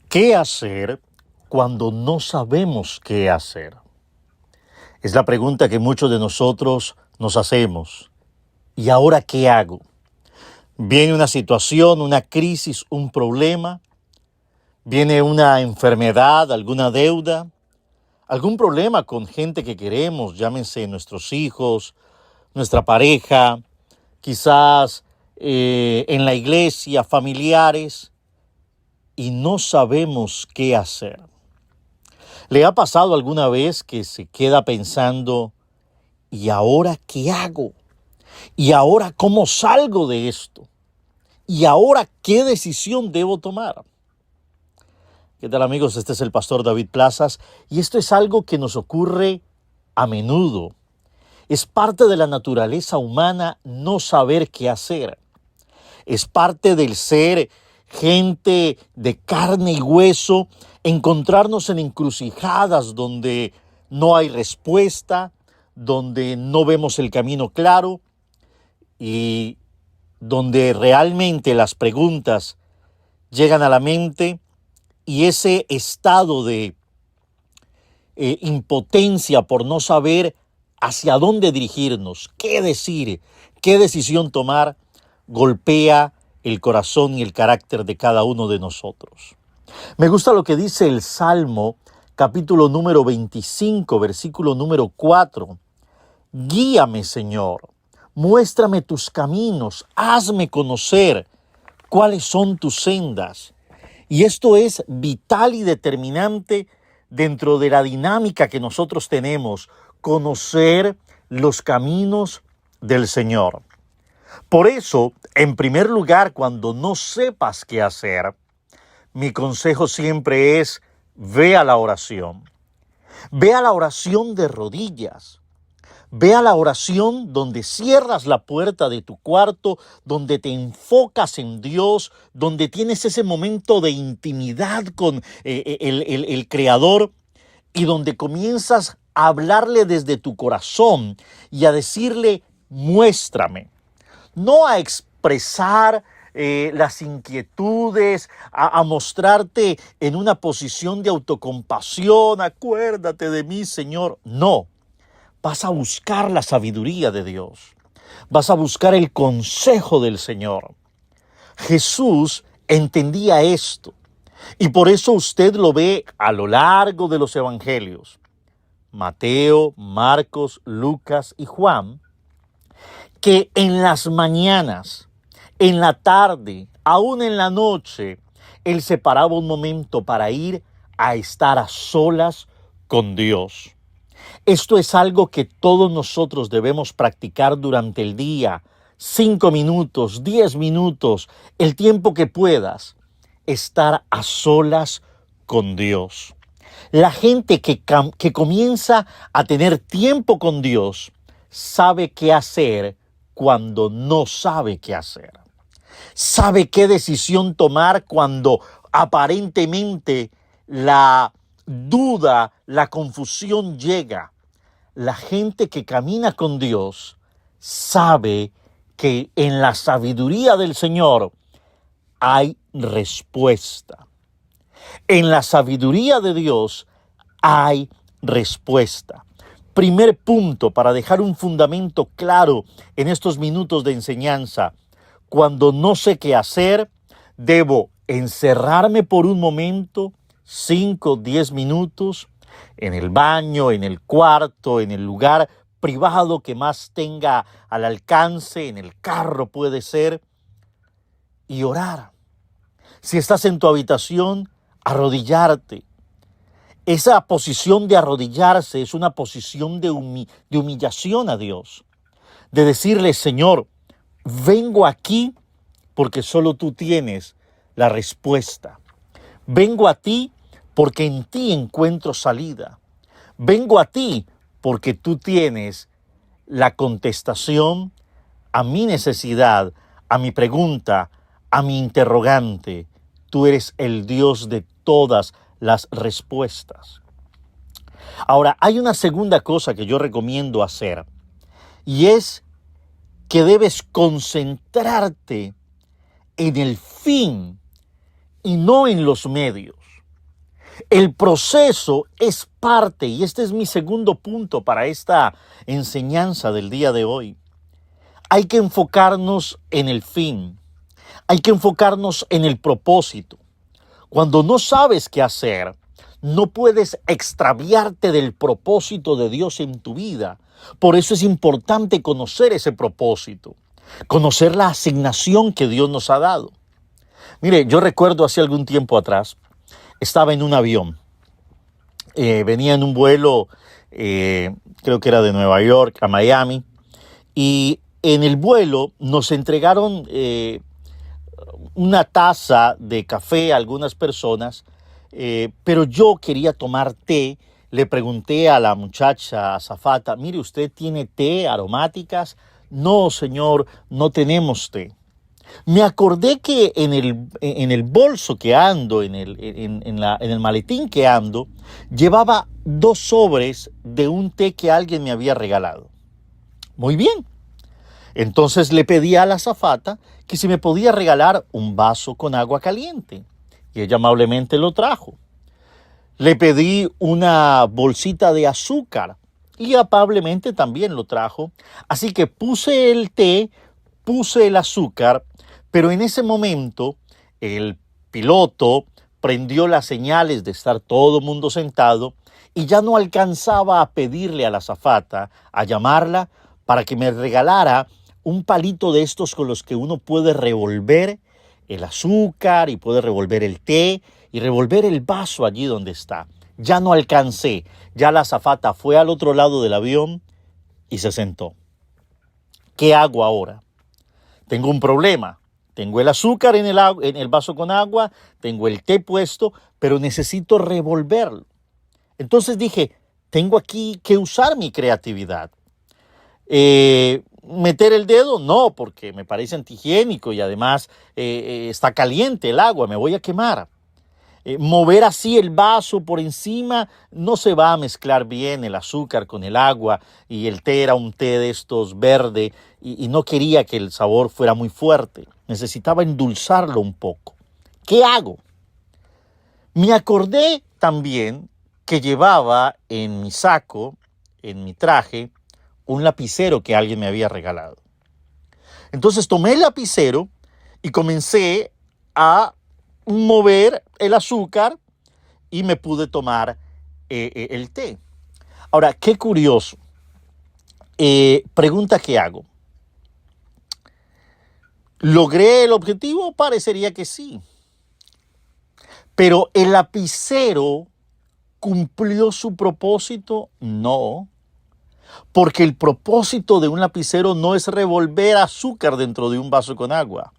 ¿Qué hacer cuando no sabemos qué hacer? Es la pregunta que muchos de nosotros nos hacemos. ¿Y ahora qué hago? Viene una situación, una crisis, un problema, viene una enfermedad, alguna deuda, algún problema con gente que queremos, llámense nuestros hijos, nuestra pareja, quizás en la iglesia, familiares, y no sabemos qué hacer. ¿Le ha pasado alguna vez que se queda pensando, ¿y ahora qué hago? ¿Y ahora cómo salgo de esto? ¿Y ahora qué decisión debo tomar? ¿Qué tal, amigos? Este es el pastor David Plazas y esto es algo que nos ocurre a menudo. Es parte de la naturaleza humana no saber qué hacer. Es parte del ser gente de carne y hueso, encontrarnos en encrucijadas donde no hay respuesta, donde no vemos el camino claro y donde realmente las preguntas llegan a la mente y ese estado de impotencia por no saber hacia dónde dirigirnos, qué decir, qué decisión tomar, golpea el corazón y el carácter de cada uno de nosotros. Me gusta lo que dice el Salmo, capítulo número 25, versículo número 4. Guíame, Señor, muéstrame tus caminos, hazme conocer cuáles son tus sendas. Y esto es vital y determinante dentro de la dinámica que nosotros tenemos, conocer los caminos del Señor. Por eso, en primer lugar, cuando no sepas qué hacer, mi consejo siempre es, ve a la oración. Ve a la oración de rodillas. Ve a la oración donde cierras la puerta de tu cuarto, donde te enfocas en Dios, donde tienes ese momento de intimidad con el Creador y donde comienzas a hablarle desde tu corazón y a decirle, muéstrame. No a expresar las inquietudes, a mostrarte en una posición de autocompasión, acuérdate de mí, Señor. No. Vas a buscar la sabiduría de Dios. Vas a buscar el consejo del Señor. Jesús entendía esto. Y por eso usted lo ve a lo largo de los evangelios. Mateo, Marcos, Lucas y Juan, que en las mañanas, en la tarde, aún en la noche, él separaba un momento para ir a estar a solas con Dios. Esto es algo que todos nosotros debemos practicar durante el día, 5 minutos, 10 minutos, el tiempo que puedas, estar a solas con Dios. La gente que comienza a tener tiempo con Dios sabe qué hacer cuando no sabe qué hacer. Sabe qué decisión tomar cuando aparentemente la duda, la confusión llega. La gente que camina con Dios sabe que en la sabiduría del Señor hay respuesta. En la sabiduría de Dios hay respuesta. Primer punto para dejar un fundamento claro en estos minutos de enseñanza. Cuando no sé qué hacer, debo encerrarme por un momento, 5, 10 minutos, en el baño, en el cuarto, en el lugar privado que más tenga al alcance, en el carro puede ser, y orar. Si estás en tu habitación, arrodillarte. Esa posición de arrodillarse es una posición de humillación a Dios, de decirle, Señor, vengo aquí porque solo tú tienes la respuesta. Vengo a ti porque en ti encuentro salida. Vengo a ti porque tú tienes la contestación a mi necesidad, a mi pregunta, a mi interrogante. Tú eres el Dios de todas las respuestas. Ahora, hay una segunda cosa que yo recomiendo hacer y es que debes concentrarte en el fin y no en los medios. El proceso es parte, y este es mi segundo punto para esta enseñanza del día de hoy. Hay que enfocarnos en el fin, hay que enfocarnos en el propósito. Cuando no sabes qué hacer, no puedes extraviarte del propósito de Dios en tu vida. Por eso es importante conocer ese propósito, conocer la asignación que Dios nos ha dado. Mire, yo recuerdo hace algún tiempo atrás, estaba en un avión, venía en un vuelo, creo que era de Nueva York a Miami, y en el vuelo nos entregaron una taza de café a algunas personas, pero yo quería tomar té. Le pregunté a la muchacha azafata, mire, ¿usted tiene té, aromáticas? No, señor, no tenemos té. Me acordé que en el bolso que ando, en el maletín que ando, llevaba 2 sobres de un té que alguien me había regalado. Muy bien. Entonces le pedí a la azafata que si me podía regalar un vaso con agua caliente. Y ella amablemente lo trajo. Le pedí una bolsita de azúcar y amablemente también lo trajo. Así que puse el té, puse el azúcar, pero en ese momento el piloto prendió las señales de estar todo el mundo sentado y ya no alcanzaba a pedirle a la azafata, a llamarla para que me regalara un palito de estos con los que uno puede revolver el azúcar y puede revolver el té y revolver el vaso allí donde está. Ya no alcancé, ya la azafata fue al otro lado del avión y se sentó. ¿Qué hago ahora? Tengo un problema. Tengo el azúcar en el vaso con agua, tengo el té puesto, pero necesito revolverlo. Entonces dije, tengo aquí que usar mi creatividad. ¿Meter el dedo? No, porque me parece antihigiénico y además está caliente el agua, me voy a quemar. Mover así el vaso por encima, no se va a mezclar bien el azúcar con el agua y el té era un té de estos verde y no quería que el sabor fuera muy fuerte. Necesitaba endulzarlo un poco. ¿Qué hago? Me acordé también que llevaba en mi saco, en mi traje, un lapicero que alguien me había regalado. Entonces tomé el lapicero y comencé a mover el azúcar y me pude tomar el té. Ahora, qué curioso. Pregunta que hago. ¿Logré el objetivo? Parecería que sí. Pero ¿el lapicero cumplió su propósito? No. Porque el propósito de un lapicero no es revolver azúcar dentro de un vaso con agua.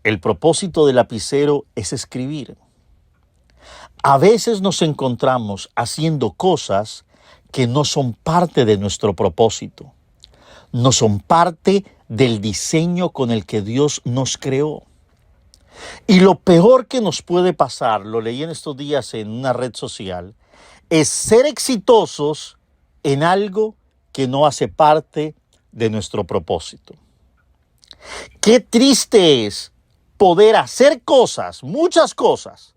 El propósito del lapicero es escribir. A veces nos encontramos haciendo cosas que no son parte de nuestro propósito, no son parte del diseño con el que Dios nos creó. Y lo peor que nos puede pasar, lo leí en estos días en una red social, es ser exitosos en algo que no hace parte de nuestro propósito. Qué triste es poder hacer cosas, muchas cosas,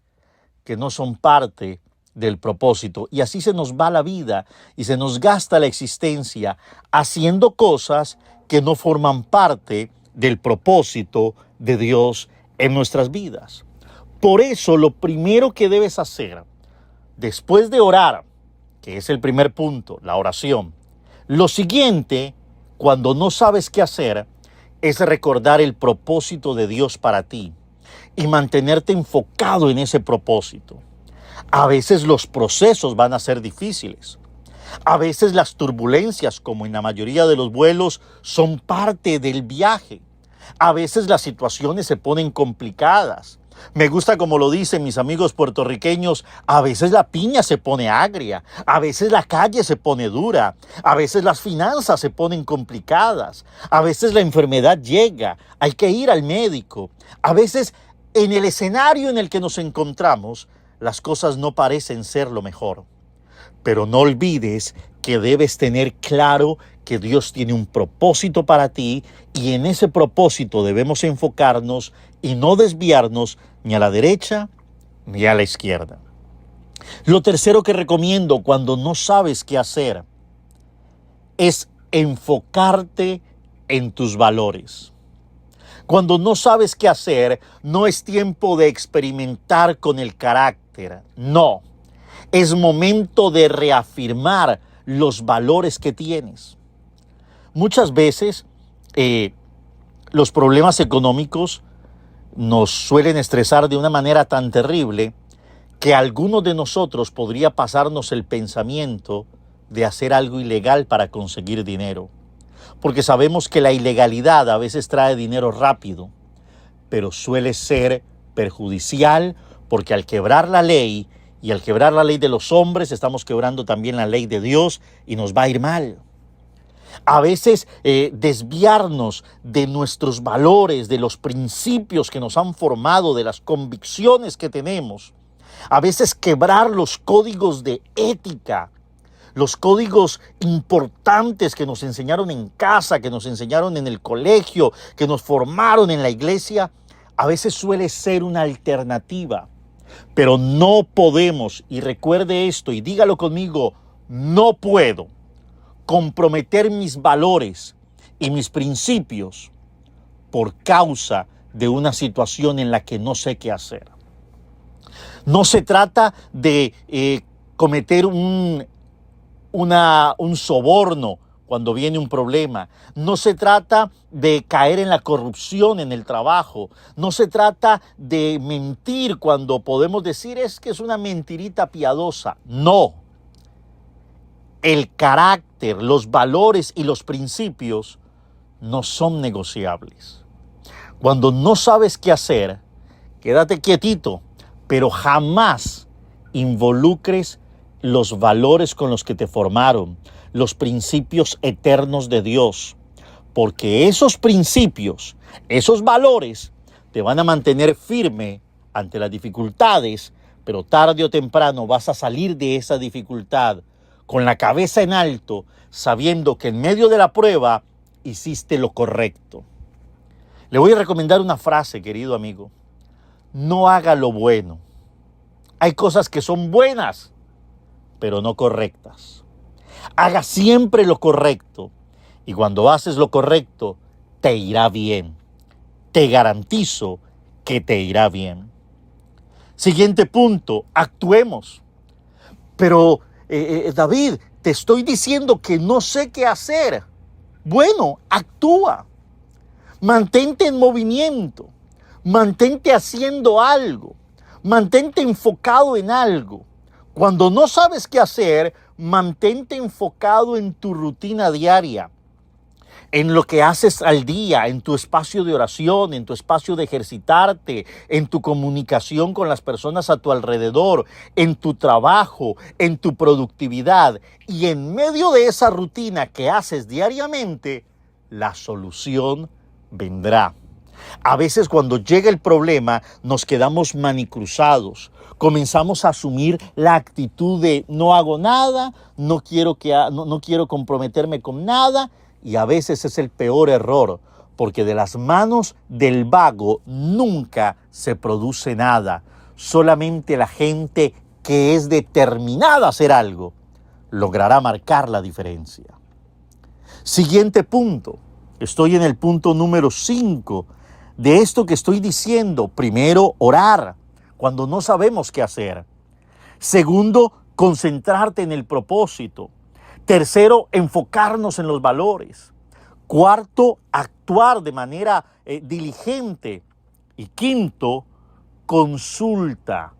que no son parte del propósito. Y así se nos va la vida y se nos gasta la existencia haciendo cosas que no forman parte del propósito de Dios en nuestras vidas. Por eso lo primero que debes hacer, después de orar, que es el primer punto, la oración, lo siguiente, cuando no sabes qué hacer, es recordar el propósito de Dios para ti y mantenerte enfocado en ese propósito. A veces los procesos van a ser difíciles. A veces las turbulencias, como en la mayoría de los vuelos, son parte del viaje. A veces las situaciones se ponen complicadas. Me gusta como lo dicen mis amigos puertorriqueños, a veces la piña se pone agria, a veces la calle se pone dura, a veces las finanzas se ponen complicadas, a veces la enfermedad llega, hay que ir al médico. A veces en el escenario en el que nos encontramos, las cosas no parecen ser lo mejor. Pero no olvides que debes tener claro que Dios tiene un propósito para ti y en ese propósito debemos enfocarnos y no desviarnos ni a la derecha ni a la izquierda. Lo tercero que recomiendo cuando no sabes qué hacer es enfocarte en tus valores. Cuando no sabes qué hacer, no es tiempo de experimentar con el carácter. No, es momento de reafirmar los valores que tienes. Muchas veces los problemas económicos nos suelen estresar de una manera tan terrible que a algunos de nosotros podría pasarnos el pensamiento de hacer algo ilegal para conseguir dinero. Porque sabemos que la ilegalidad a veces trae dinero rápido, pero suele ser perjudicial porque al quebrar la ley y al quebrar la ley de los hombres estamos quebrando también la ley de Dios y nos va a ir mal. A veces desviarnos de nuestros valores, de los principios que nos han formado, de las convicciones que tenemos. A veces quebrar los códigos de ética, los códigos importantes que nos enseñaron en casa, que nos enseñaron en el colegio, que nos formaron en la iglesia, a veces suele ser una alternativa. Pero no podemos, y recuerde esto y dígalo conmigo, no puedo comprometer mis valores y mis principios por causa de una situación en la que no sé qué hacer. No se trata de cometer un soborno cuando viene un problema. No se trata de caer en la corrupción en el trabajo. No se trata de mentir cuando podemos decir es que es una mentirita piadosa. No. El carácter, los valores y los principios no son negociables. Cuando no sabes qué hacer, quédate quietito, pero jamás involucres los valores con los que te formaron, los principios eternos de Dios, porque esos principios, esos valores, te van a mantener firme ante las dificultades, pero tarde o temprano vas a salir de esa dificultad con la cabeza en alto, sabiendo que en medio de la prueba hiciste lo correcto. Le voy a recomendar una frase, querido amigo. No haga lo bueno. Hay cosas que son buenas, pero no correctas. Haga siempre lo correcto. Y cuando haces lo correcto, te irá bien. Te garantizo que te irá bien. Siguiente punto, actuemos. Pero, David, te estoy diciendo que no sé qué hacer. Bueno, actúa. Mantente en movimiento. Mantente haciendo algo. Mantente enfocado en algo. Cuando no sabes qué hacer, mantente enfocado en tu rutina diaria, en lo que haces al día, en tu espacio de oración, en tu espacio de ejercitarte, en tu comunicación con las personas a tu alrededor, en tu trabajo, en tu productividad. Y en medio de esa rutina que haces diariamente, la solución vendrá. A veces cuando llega el problema nos quedamos manicruzados, comenzamos a asumir la actitud de no hago nada, no quiero comprometerme con nada, y a veces es el peor error, porque de las manos del vago nunca se produce nada. Solamente la gente que es determinada a hacer algo logrará marcar la diferencia. Siguiente punto. Estoy en el punto número 5 de esto que estoy diciendo. Primero, orar cuando no sabemos qué hacer. Segundo, concentrarte en el propósito. Tercero, enfocarnos en los valores. Cuarto, actuar de manera diligente. Y quinto, consulta.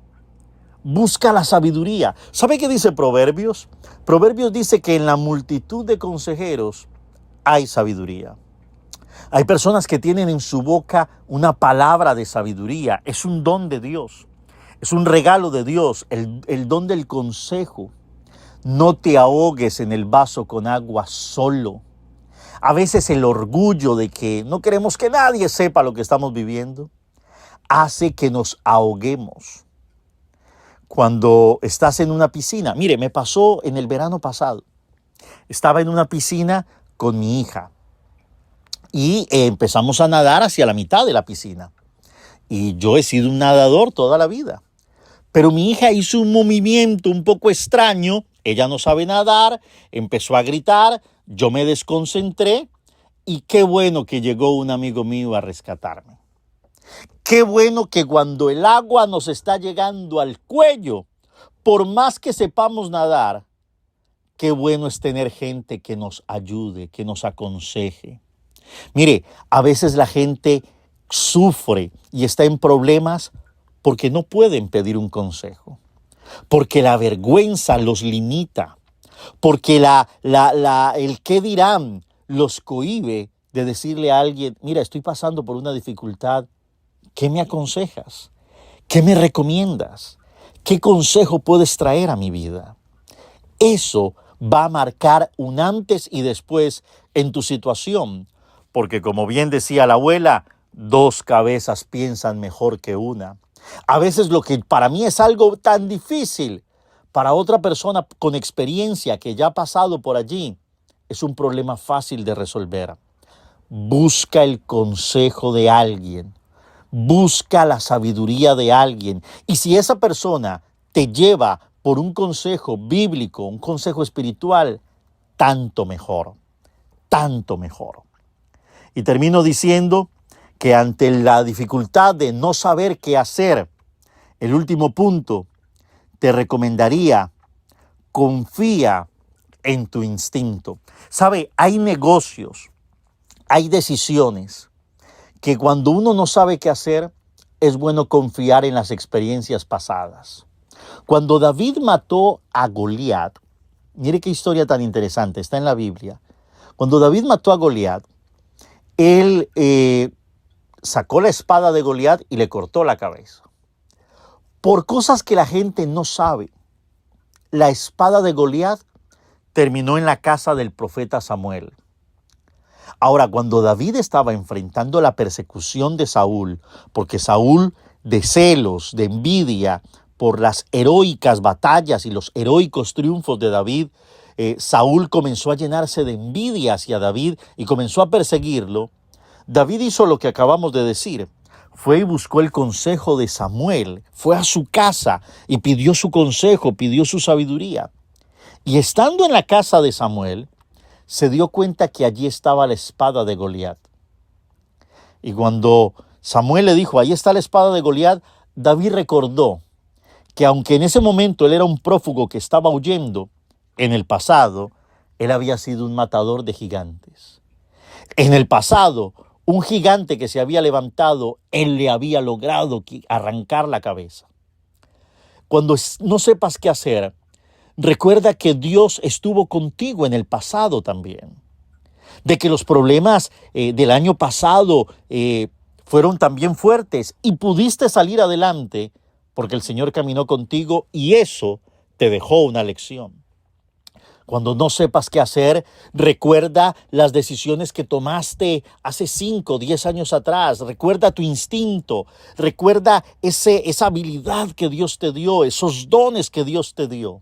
Busca la sabiduría. ¿Sabe qué dice Proverbios? Proverbios dice que en la multitud de consejeros hay sabiduría. Hay personas que tienen en su boca una palabra de sabiduría. Es un don de Dios. Es un regalo de Dios, el don del consejo. No te ahogues en el vaso con agua solo. A veces el orgullo de que no queremos que nadie sepa lo que estamos viviendo hace que nos ahoguemos. Cuando estás en una piscina, mire, me pasó en el verano pasado. Estaba en una piscina con mi hija y empezamos a nadar hacia la mitad de la piscina. Y yo he sido un nadador toda la vida. Pero mi hija hizo un movimiento un poco extraño, ella no sabe nadar, empezó a gritar, yo me desconcentré y qué bueno que llegó un amigo mío a rescatarme. Qué bueno que cuando el agua nos está llegando al cuello, por más que sepamos nadar, qué bueno es tener gente que nos ayude, que nos aconseje. Mire, a veces la gente sufre y está en problemas porque no pueden pedir un consejo, porque la vergüenza los limita, porque el qué dirán los cohíbe de decirle a alguien, mira, estoy pasando por una dificultad, ¿qué me aconsejas? ¿Qué me recomiendas? ¿Qué consejo puedes traer a mi vida? Eso va a marcar un antes y después en tu situación, porque como bien decía la abuela, dos cabezas piensan mejor que una. A veces lo que para mí es algo tan difícil, para otra persona con experiencia que ya ha pasado por allí, es un problema fácil de resolver. Busca el consejo de alguien, busca la sabiduría de alguien. Y si esa persona te lleva por un consejo bíblico, un consejo espiritual, tanto mejor, tanto mejor. Y termino diciendo que ante la dificultad de no saber qué hacer, el último punto, te recomendaría, confía en tu instinto. ¿Sabe? Hay negocios, hay decisiones que cuando uno no sabe qué hacer, es bueno confiar en las experiencias pasadas. Cuando David mató a Goliat, mire qué historia tan interesante, está en la Biblia. Cuando David mató a Goliat, él sacó la espada de Goliat y le cortó la cabeza. Por cosas que la gente no sabe, la espada de Goliat terminó en la casa del profeta Samuel. Ahora, cuando David estaba enfrentando la persecución de Saúl, porque Saúl, de celos, de envidia, por las heroicas batallas y los heroicos triunfos de David, Saúl comenzó a llenarse de envidia hacia David y comenzó a perseguirlo. David hizo lo que acabamos de decir. Fue y buscó el consejo de Samuel, fue a su casa y pidió su consejo, pidió su sabiduría. Y estando en la casa de Samuel, se dio cuenta que allí estaba la espada de Goliat. Y cuando Samuel le dijo, ahí está la espada de Goliat, David recordó que aunque en ese momento él era un prófugo que estaba huyendo, en el pasado, él había sido un matador de gigantes. En el pasado, un gigante que se había levantado, él le había logrado arrancar la cabeza. Cuando no sepas qué hacer, recuerda que Dios estuvo contigo en el pasado también. De que los problemas del año pasado fueron también fuertes y pudiste salir adelante porque el Señor caminó contigo y eso te dejó una lección. Cuando no sepas qué hacer, recuerda las decisiones que tomaste hace 5 o 10 años atrás. Recuerda tu instinto. Recuerda esa habilidad que Dios te dio, esos dones que Dios te dio.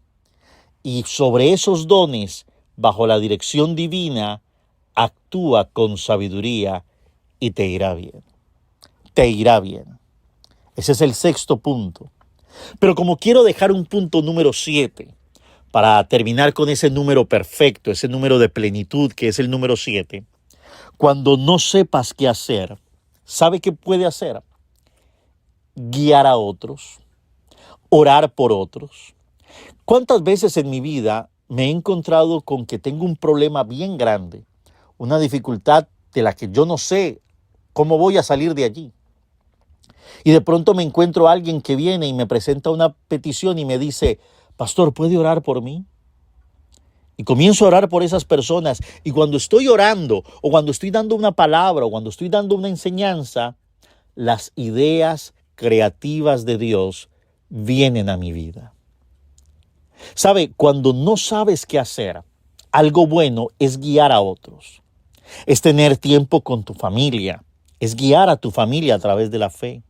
Y sobre esos dones, bajo la dirección divina, actúa con sabiduría y te irá bien. Te irá bien. Ese es el 6º punto. Pero como quiero dejar un punto número 7, para terminar con ese número perfecto, ese número de plenitud que es el número 7, cuando no sepas qué hacer, ¿sabe qué puede hacer? Guiar a otros, orar por otros. ¿Cuántas veces en mi vida me he encontrado con que tengo un problema bien grande, una dificultad de la que yo no sé cómo voy a salir de allí? Y de pronto me encuentro a alguien que viene y me presenta una petición y me dice, pastor, ¿puede orar por mí? Y comienzo a orar por esas personas. Y cuando estoy orando, o cuando estoy dando una palabra, o cuando estoy dando una enseñanza, las ideas creativas de Dios vienen a mi vida. ¿Sabe? Cuando no sabes qué hacer, algo bueno es guiar a otros. Es tener tiempo con tu familia. Es guiar a tu familia a través de la fe.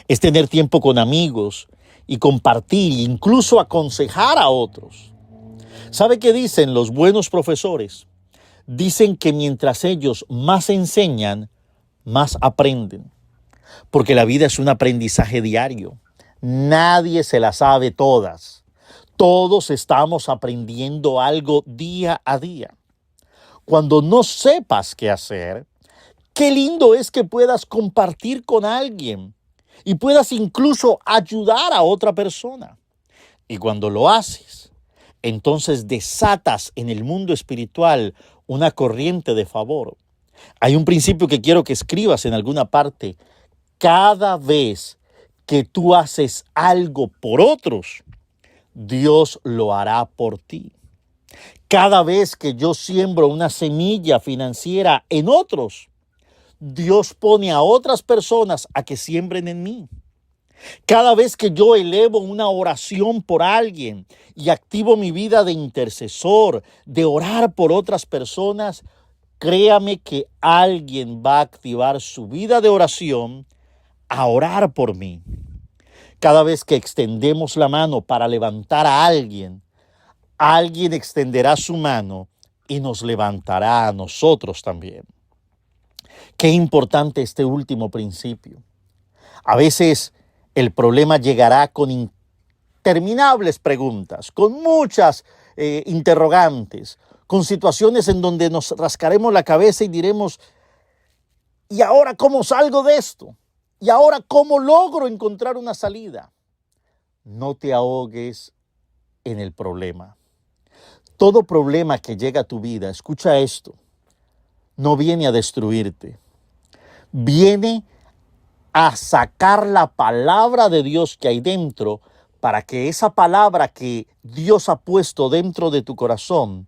Es tener tiempo con amigos y compartir, incluso aconsejar a otros. ¿Sabe qué dicen los buenos profesores? Dicen que mientras ellos más enseñan, más aprenden. Porque la vida es un aprendizaje diario. Nadie se las sabe todas. Todos estamos aprendiendo algo día a día. Cuando no sepas qué hacer, qué lindo es que puedas compartir con alguien y puedas incluso ayudar a otra persona. Y cuando lo haces, entonces desatas en el mundo espiritual una corriente de favor. Hay un principio que quiero que escribas en alguna parte. Cada vez que tú haces algo por otros, Dios lo hará por ti. Cada vez que yo siembro una semilla financiera en otros, Dios pone a otras personas a que siembren en mí. Cada vez que yo elevo una oración por alguien y activo mi vida de intercesor, de orar por otras personas, créame que alguien va a activar su vida de oración a orar por mí. Cada vez que extendemos la mano para levantar a alguien, alguien extenderá su mano y nos levantará a nosotros también. Qué importante este último principio. A veces el problema llegará con interminables preguntas, con muchas interrogantes, con situaciones en donde nos rascaremos la cabeza y diremos, ¿y ahora cómo salgo de esto? ¿Y ahora cómo logro encontrar una salida? No te ahogues en el problema. Todo problema que llega a tu vida, escucha esto, no viene a destruirte. Viene a sacar la palabra de Dios que hay dentro para que esa palabra que Dios ha puesto dentro de tu corazón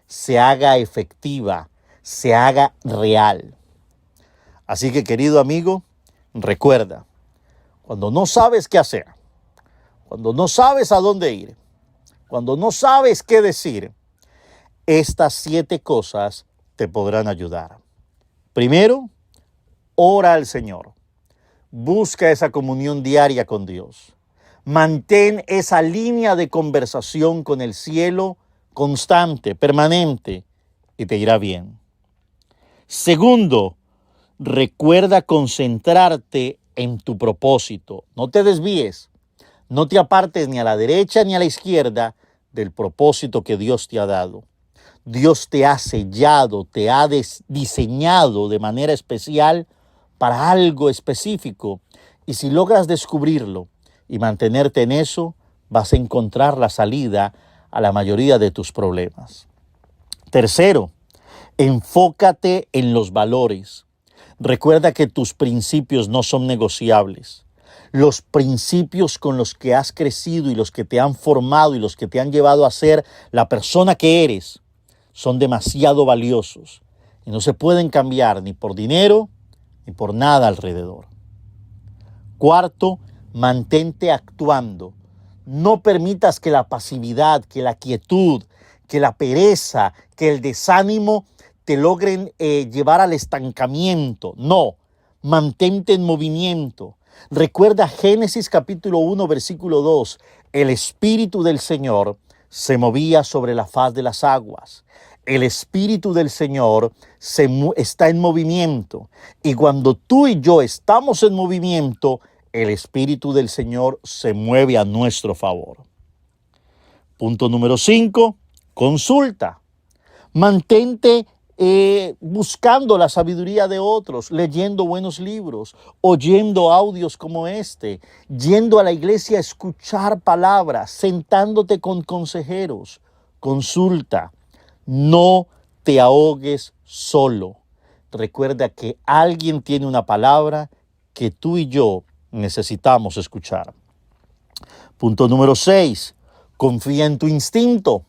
se haga efectiva, se haga real. Así que, querido amigo, recuerda, cuando no sabes qué hacer, cuando no sabes a dónde ir, cuando no sabes qué decir, estas 7 cosas te podrán ayudar. Primero, ora al Señor. Busca esa comunión diaria con Dios. Mantén esa línea de conversación con el cielo constante, permanente, y te irá bien. Segundo, recuerda concentrarte en tu propósito. No te desvíes. No te apartes ni a la derecha ni a la izquierda del propósito que Dios te ha dado. Dios te ha sellado, te ha diseñado de manera especial para algo específico. Y si logras descubrirlo y mantenerte en eso, vas a encontrar la salida a la mayoría de tus problemas. Tercero, enfócate en los valores. Recuerda que tus principios no son negociables. Los principios con los que has crecido y los que te han formado y los que te han llevado a ser la persona que eres son demasiado valiosos y no se pueden cambiar ni por dinero ni por nada alrededor. Cuarto, mantente actuando. No permitas que la pasividad, que la quietud, que la pereza, que el desánimo te logren llevar al estancamiento. No, mantente en movimiento. Recuerda Génesis capítulo 1, versículo 2. El Espíritu del Señor se movía sobre la faz de las aguas. El Espíritu del Señor está en movimiento. Y cuando tú y yo estamos en movimiento, el Espíritu del Señor se mueve a nuestro favor. Punto número 5, consulta. Mantente buscando la sabiduría de otros, leyendo buenos libros, oyendo audios como este, yendo a la iglesia a escuchar palabras, sentándote con consejeros. Consulta. No te ahogues solo. Recuerda que alguien tiene una palabra que tú y yo necesitamos escuchar. Punto número 6. Confía en tu instinto.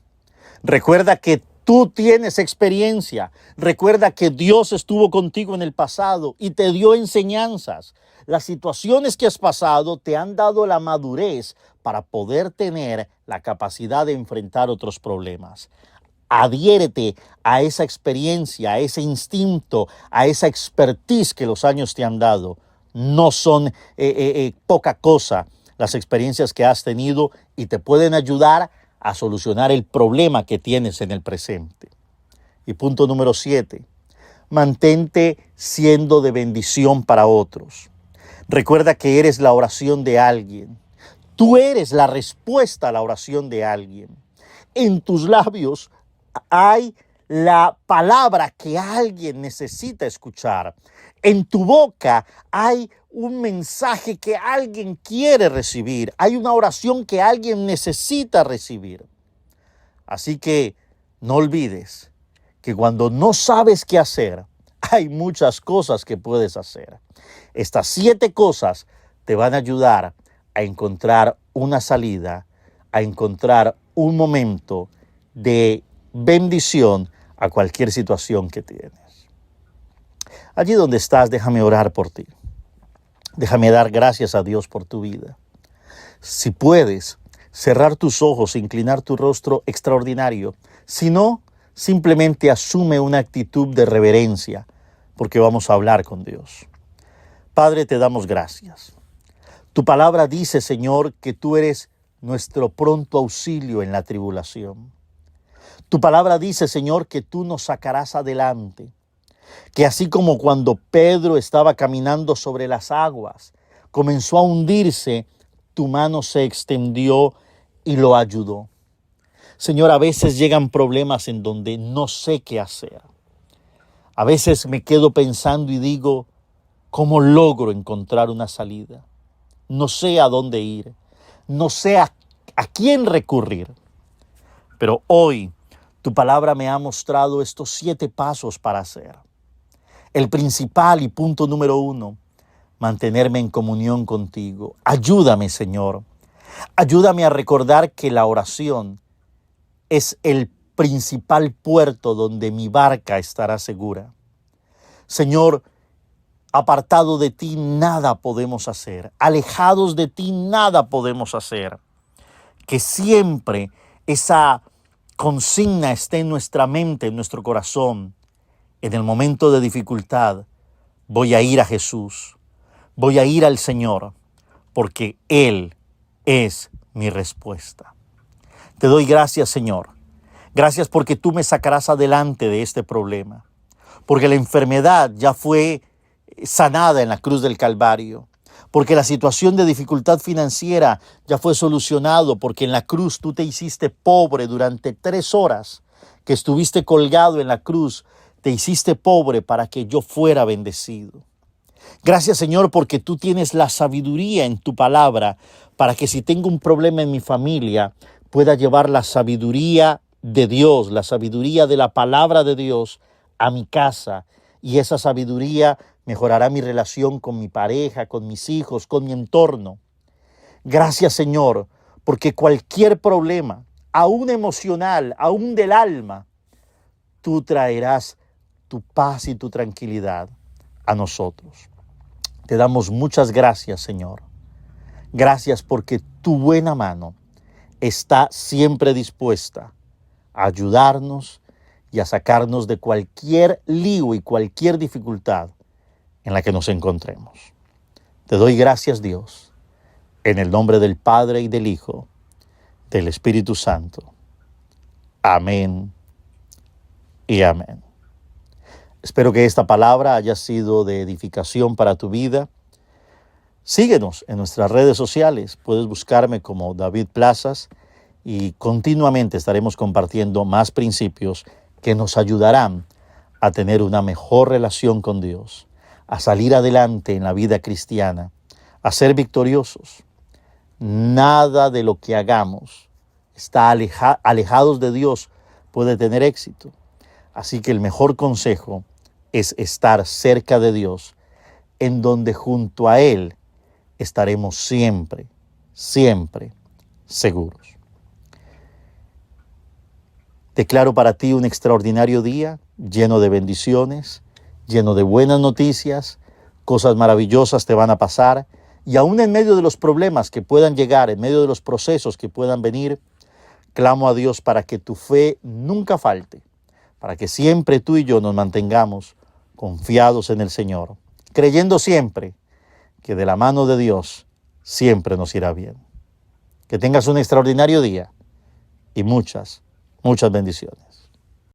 Recuerda que tú tienes experiencia. Recuerda que Dios estuvo contigo en el pasado y te dio enseñanzas. Las situaciones que has pasado te han dado la madurez para poder tener la capacidad de enfrentar otros problemas. Adhiérete a esa experiencia, a ese instinto, a esa expertise que los años te han dado. No son poca cosa las experiencias que has tenido y te pueden ayudar a solucionar el problema que tienes en el presente. Y punto número 7, mantente siendo de bendición para otros. Recuerda que eres la oración de alguien. Tú eres la respuesta a la oración de alguien. En tus labios hay la palabra que alguien necesita escuchar. En tu boca hay un mensaje que alguien quiere recibir. Hay una oración que alguien necesita recibir. Así que no olvides que cuando no sabes qué hacer, hay muchas cosas que puedes hacer. Estas 7 cosas te van a ayudar a encontrar una salida, a encontrar un momento de bendición a cualquier situación que tienes. Allí donde estás, déjame orar por ti. Déjame dar gracias a Dios por tu vida. Si puedes, cerrar tus ojos e inclinar tu rostro extraordinario. Si no, simplemente asume una actitud de reverencia, porque vamos a hablar con Dios. Padre, te damos gracias. Tu palabra dice, Señor, que tú eres nuestro pronto auxilio en la tribulación. Tu palabra dice, Señor, que tú nos sacarás adelante. Que así como cuando Pedro estaba caminando sobre las aguas, comenzó a hundirse, tu mano se extendió y lo ayudó. Señor, a veces llegan problemas en donde no sé qué hacer. A veces me quedo pensando y digo, ¿cómo logro encontrar una salida? No sé a dónde ir, no sé a quién recurrir. Pero hoy tu palabra me ha mostrado estos 7 pasos para hacer. El principal y punto número 1, mantenerme en comunión contigo. Ayúdame, Señor. Ayúdame a recordar que la oración es el principal puerto donde mi barca estará segura. Señor, apartado de ti nada podemos hacer. Alejados de ti nada podemos hacer. Que siempre esa consigna esté en nuestra mente, en nuestro corazón. En el momento de dificultad, voy a ir a Jesús. Voy a ir al Señor, porque Él es mi respuesta. Te doy gracias, Señor. Gracias porque tú me sacarás adelante de este problema. Porque la enfermedad ya fue sanada en la cruz del Calvario. Porque la situación de dificultad financiera ya fue solucionado. Porque en la cruz tú te hiciste pobre durante 3 horas que estuviste colgado en la cruz. Te hiciste pobre para que yo fuera bendecido. Gracias, Señor, porque tú tienes la sabiduría en tu palabra para que si tengo un problema en mi familia, pueda llevar la sabiduría de Dios, la sabiduría de la palabra de Dios a mi casa. Y esa sabiduría mejorará mi relación con mi pareja, con mis hijos, con mi entorno. Gracias, Señor, porque cualquier problema, aún emocional, aún del alma, tú traerás tu paz y tu tranquilidad a nosotros. Te damos muchas gracias, Señor. Gracias porque tu buena mano está siempre dispuesta a ayudarnos y a sacarnos de cualquier lío y cualquier dificultad en la que nos encontremos. Te doy gracias, Dios, en el nombre del Padre y del Hijo, del Espíritu Santo. Amén y amén. Espero que esta palabra haya sido de edificación para tu vida. Síguenos en nuestras redes sociales. Puedes buscarme como David Plazas y continuamente estaremos compartiendo más principios que nos ayudarán a tener una mejor relación con Dios, a salir adelante en la vida cristiana, a ser victoriosos. Nada de lo que hagamos está alejados de Dios puede tener éxito. Así que el mejor consejo es estar cerca de Dios, en donde junto a Él estaremos siempre, siempre seguros. Declaro para ti un extraordinario día, lleno de bendiciones, lleno de buenas noticias, cosas maravillosas te van a pasar, y aún en medio de los problemas que puedan llegar, en medio de los procesos que puedan venir, clamo a Dios para que tu fe nunca falte, para que siempre tú y yo nos mantengamos confiados en el Señor, creyendo siempre que de la mano de Dios siempre nos irá bien. Que tengas un extraordinario día y muchas bendiciones.